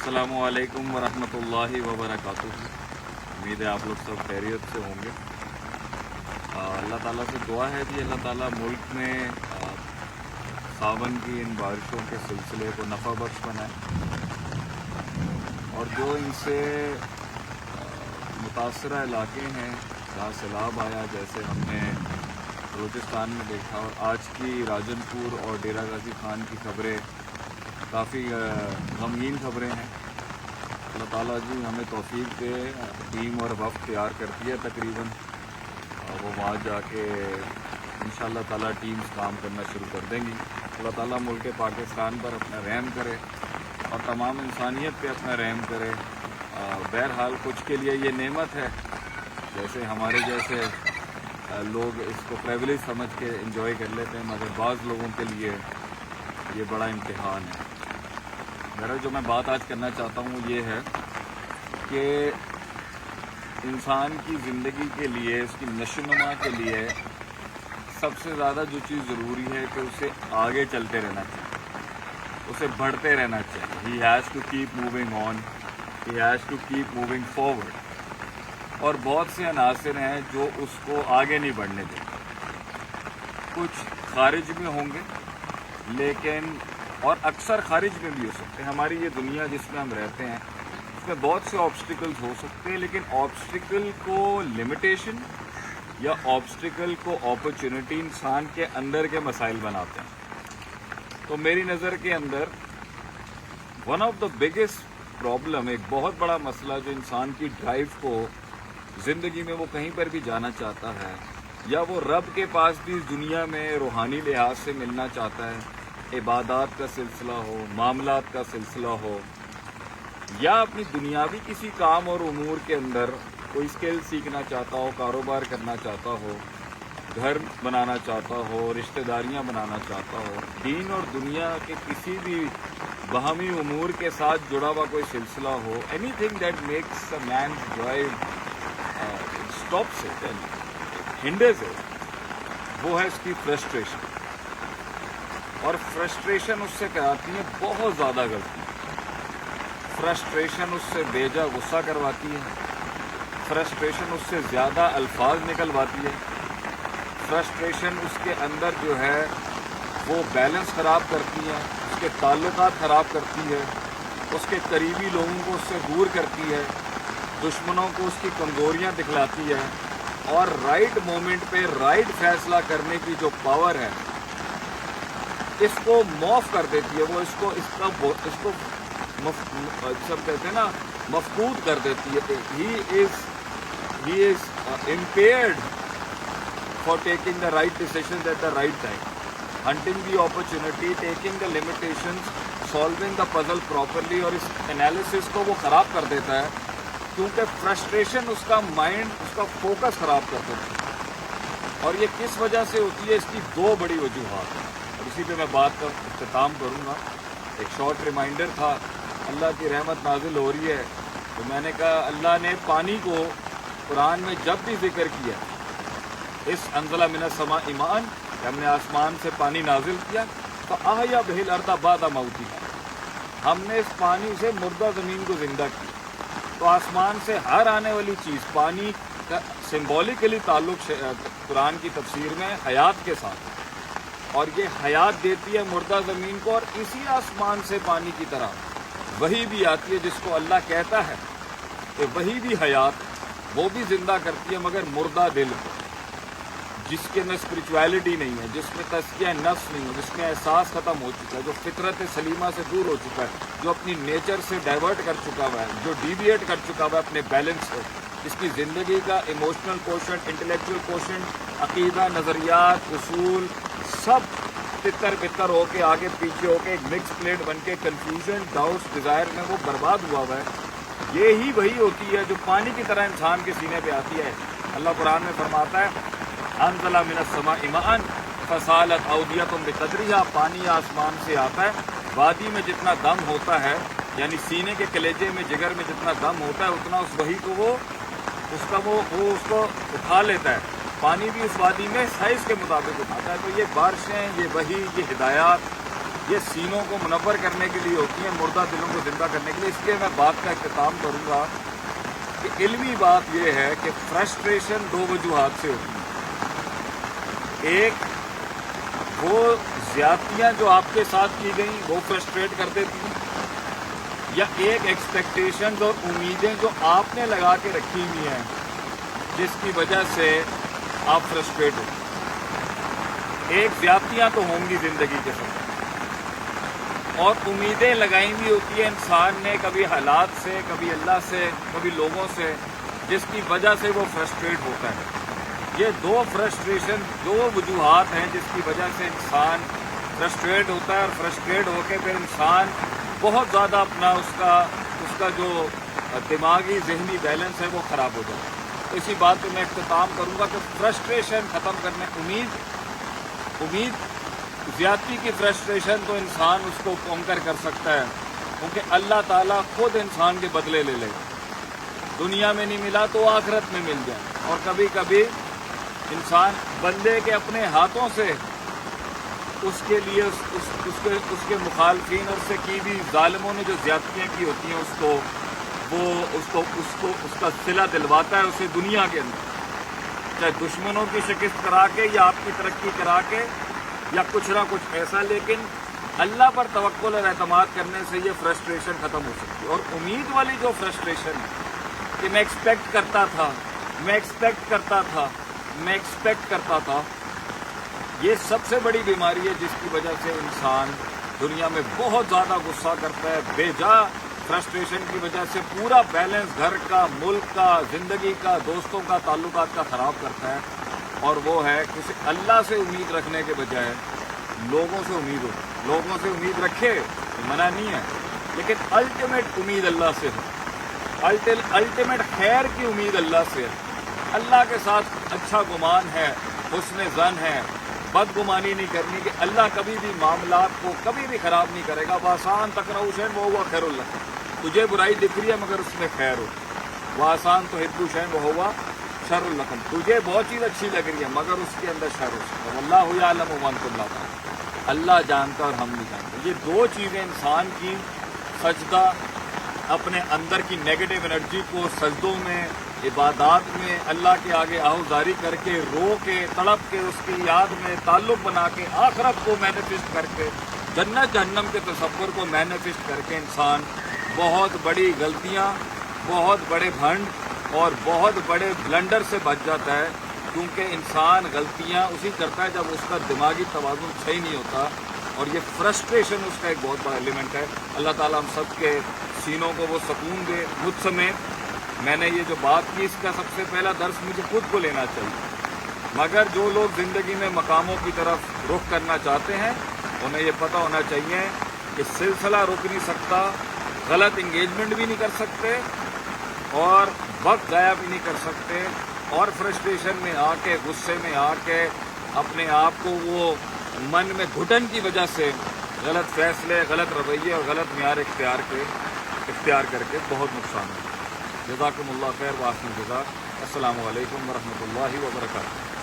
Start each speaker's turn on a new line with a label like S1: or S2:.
S1: अस्सलामु अलैकुम वरहमतुल्लाहि वबरकातुहू। उम्मीद है आप लोग सब खैरियत से होंगे। अल्लाह ताला से दुआ है कि अल्लाह ताला मुल्क में सावन की इन बारिशों के सिलसिले को नफ़ा बख्श बनाए और जो इनसे मुतासरा इलाके हैं जहाँ सैलाब आया, जैसे हमने बलूचिस्तान में देखा, और आज की राजनपुर और डेरा गाजी खान की खबरें काफ़ी गमगीन खबरें हैं। अल्लाह ताला जी हमें तौफीक दे, टीम और वफ़द तैयार करती है तकरीबन, वो वहाँ जाके इंशाअल्लाह ताला टीम्स काम करना शुरू कर देंगी। अल्लाह ताला मुल्क पाकिस्तान पर अपना रहम करे और तमाम इंसानियत पे अपना रहम करे। बहरहाल कुछ के लिए ये नेमत है, जैसे हमारे जैसे लोग इसको प्रिविलेज समझ के एंजॉय कर लेते हैं, मगर बाज़ लोगों के लिए ये बड़ा इम्तिहान है। मेरा जो मैं बात आज करना चाहता हूँ ये है कि इंसान की ज़िंदगी के लिए, उसकी नशोनुमा के लिए सबसे ज़्यादा जो चीज़ ज़रूरी है कि उसे आगे चलते रहना चाहिए, उसे बढ़ते रहना चाहिए। He has to keep moving on, he has to keep moving forward. और बहुत से अनासर हैं जो उसको आगे नहीं बढ़ने देते। कुछ खारिज में होंगे, लेकिन और अक्सर खारिज में भी हो सकते हैं। हमारी ये दुनिया जिसमें हम रहते हैं उसमें बहुत से ऑब्स्टिकल्स हो सकते हैं, लेकिन ऑब्स्टिकल को लिमिटेशन या ऑब्स्टिकल को अपॉर्चुनिटी इंसान के अंदर के मसाइल बनाते हैं। तो मेरी नज़र के अंदर one of the biggest problem, एक बहुत बड़ा मसला जो इंसान की ड्राइव को ज़िंदगी में वो कहीं पर भी जाना चाहता है या वो रब के पास भी इस दुनिया में रूहानी लिहाज से मिलना चाहता है, इबादत का सिलसिला हो, मामलात का सिलसिला हो, या अपनी दुनियावी किसी काम और उमूर के अंदर कोई स्किल सीखना चाहता हो, कारोबार करना चाहता हो, घर बनाना चाहता हो, रिश्तेदारियां बनाना चाहता हो, दीन और दुनिया के किसी भी बाहमी उमूर के साथ जुड़ा हुआ कोई सिलसिला हो, anything that makes a man drive stops it and hinders it, वो है इसकी फ्रस्ट्रेशन। और फ्रस्ट्रेशन उससे कराती है बहुत ज़्यादा गलती। फ्रस्ट्रेशन उससे बेजा गुस्सा करवाती है, फ्रस्ट्रेशन उससे ज़्यादा अल्फाज निकलवाती है, फ्रस्ट्रेशन उसके अंदर जो है वो बैलेंस ख़राब करती है, उसके ताल्लुकात ख़राब करती है, उसके करीबी लोगों को उससे दूर करती है, दुश्मनों को उसकी कमज़ोरियाँ दिखलाती है, और राइट मोमेंट पे राइट फैसला करने की जो पावर है इसको मौफ कर देती है। वो इसको सब कहते हैं ना, मफकूद कर देती है। He is impaired for taking the right decisions at the right time, hunting the opportunity, taking the limitations, solving the puzzle properly। और इस एनालिसिस को वो ख़राब कर देता है क्योंकि फ्रस्ट्रेशन उसका माइंड, उसका फोकस ख़राब कर देता है। और ये किस वजह से होती है, इसकी दो बड़ी वजूहात हैं, और इसी पे मैं बात का इख्तिताम करूँगा। एक शॉर्ट रिमाइंडर था, अल्लाह की रहमत नाजिल हो रही है, तो मैंने कहा अल्लाह ने पानी को कुरान में जब भी जिक्र किया, इस अंज़ला मिनस समा ईमान, हमने आसमान से पानी नाजिल किया, तो आहया बिहिल अर्दा बादा मौती, हमने इस पानी से मुर्दा ज़मीन को ज़िंदा किया। तो आसमान से हर आने वाली चीज़, पानी का सिम्बॉलिकली ताल्लुक़ कुरान की तफसीर में हयात के साथ, और ये हयात देती है मुर्दा ज़मीन को। और इसी आसमान से पानी की तरह वही भी आती है जिसको अल्लाह कहता है कि वही भी हयात, वो भी ज़िंदा करती है, मगर मुर्दा दिल को, जिसके में स्पिरिचुअलिटी नहीं है, जिसमें तज़किया नफ्स नहीं है, जिसमें एहसास ख़त्म हो चुका है, जो फितरत सलीमा से दूर हो चुका है, जो अपनी नेचर से डाइवर्ट कर चुका हुआ है, जो डिविएट कर चुका हुआ है अपने बैलेंस से, इसकी ज़िंदगी का इमोशनल कोशेंट, इंटेलेक्चुअल कोशेंट, अकीदा, नज़रियात, उसूल सब तितर बितर होके आगे पीछे होके एक मिक्स प्लेट बन के कन्फ्यूजन, डाउट्स, डिज़ायर में वो बर्बाद हुआ हुआ है। ये ही वही होती है जो पानी की तरह इंसान के सीने पे आती है। अल्लाह कुरान में फरमाता है अंज़ला मिनस समा ईमान फसालत औदियतुम बिक़दरिहा, पानी आसमान से आता है, वादी में जितना दम होता है, यानी सीने के कलेजे में, जिगर में जितना दम होता है, उतना उस वही को वो उसको उठा लेता है। पानी भी उस वादी में साइज़ के मुताबिक उठाता है। तो ये बारिशें, ये वही, ये हिदायत, یہ سینوں کو منور کرنے کے لیے ہوتی ہیں، مردہ دلوں کو زندہ کرنے کے لیے. اس لیے میں بات کا اختتام کروں گا کہ علمی بات یہ ہے کہ فرسٹریشن دو وجوہات سے ہوتی ہیں. ایک وہ زیادتیاں جو آپ کے ساتھ کی گئیں وہ فرسٹریٹ کر دیتی ہیں، یا ایک ایکسپیکٹیشنز اور امیدیں جو آپ نے لگا کے رکھی ہوئی ہیں جس کی وجہ سے آپ فرسٹریٹ ہوتے ہیں. ایک زیادتیاں تو ہوں گی زندگی کے ساتھ، اور امیدیں لگائی ہوئی ہوتی ہیں انسان نے، کبھی حالات سے، کبھی اللہ سے، کبھی لوگوں سے، جس کی وجہ سے وہ فرسٹریٹ ہوتا ہے. یہ دو فرسٹریشن، دو وجوہات ہیں جس کی وجہ سے انسان فرسٹریٹ ہوتا ہے، اور فرسٹریٹ ہو کے پھر انسان بہت زیادہ اپنا اس کا جو دماغی ذہنی بیلنس ہے وہ خراب ہو جاتا ہے. تو اسی بات پہ میں اختتام کروں گا کہ فرسٹریشن ختم کرنے، امید زیادتی کی فرسٹریشن تو انسان اس کو کانکر کر سکتا ہے، کیونکہ اللہ تعالیٰ خود انسان کے بدلے لے لے گا. دنیا میں نہیں ملا تو آخرت میں مل جائے. اور کبھی کبھی انسان بندے کے اپنے ہاتھوں سے اس کے لیے اس کے مخالفین اور اس سے کی بھی ظالموں نے جو زیادتیاں کی ہوتی ہیں اس کا صلہ دلواتا ہے اسے دنیا کے اندر، چاہے دشمنوں کی شکست کرا کے یا آپ کی ترقی کرا کے یا کچھ نہ کچھ ایسا. لیکن اللہ پر توکل اور اعتماد کرنے سے یہ فرسٹریشن ختم ہو سکتی ہے. اور امید والی جو فرسٹریشن ہے کہ میں ایکسپیکٹ کرتا تھا، یہ سب سے بڑی بیماری ہے جس کی وجہ سے انسان دنیا میں بہت زیادہ غصہ کرتا ہے. بے جا فرسٹریشن کی وجہ سے پورا بیلنس گھر کا، ملک کا، زندگی کا، دوستوں کا، تعلقات کا خراب کرتا ہے. اور وہ ہے کہ اللہ سے امید رکھنے کے بجائے لوگوں سے امید ہو. لوگوں سے امید رکھے منع نہیں ہے، لیکن الٹیمیٹ امید اللہ سے ہے. الٹیمیٹ خیر کی امید اللہ سے ہے. اللہ کے ساتھ اچھا گمان ہے، حسن ظن ہے، بدگمانی نہیں کرنی کہ اللہ کبھی بھی معاملات کو کبھی بھی خراب نہیں کرے گا. وآسان تکرہوا شیئا وہو خیر لکم، تجھے برائی دکھ رہی ہے مگر اس میں خیر ہو. وآسان تحبوا شیئا وہو شر لکم، تجھے بہت چیز اچھی لگ رہی ہے مگر اس کے اندر شر ہو. واللہ یعلم وانتم لا تعلمون، اللہ جانتا اور ہم نہیں جانتے. یہ دو چیزیں انسان کی سجدہ، اپنے اندر کی نیگیٹو انرجی کو سجدوں میں، عبادات میں اللہ کے آگے آہوزاری کر کے، رو کے، تڑپ کے، اس کی یاد میں تعلق بنا کے، آخرت کو مینیفسٹ کر کے، جنت جہنم کے تصور کو مینیفسٹ کر کے انسان بہت بڑی غلطیاں، بہت بڑے بھنڈ اور بہت بڑے بلنڈر سے بچ جاتا ہے. کیونکہ انسان غلطیاں اسی کرتا ہے جب اس کا دماغی توازن صحیح نہیں ہوتا، اور یہ فرسٹریشن اس کا ایک بہت بڑا ایلیمنٹ ہے. اللہ تعالیٰ ہم سب کے سینوں کو وہ سکون دے. مجھ سمیت میں نے یہ جو بات کی، اس کا سب سے پہلا درس مجھے خود کو لینا چاہیے. مگر جو لوگ زندگی میں مقاموں کی طرف رخ کرنا چاہتے ہیں انہیں یہ پتہ ہونا چاہیے کہ سلسلہ رک نہیں سکتا، غلط انگیجمنٹ بھی نہیں کر سکتے، اور وقت ضائع بھی نہیں کر سکتے. اور فرسٹریشن میں آ کے، غصے میں آ کے اپنے آپ کو وہ من میں گھٹن کی وجہ سے غلط فیصلے، غلط رویے اور غلط معیار اختیار کر کے بہت نقصان ہے. جزاکم اللہ خیر، واحسن جزاک. السلام علیکم ورحمۃ اللہ وبرکاتہ.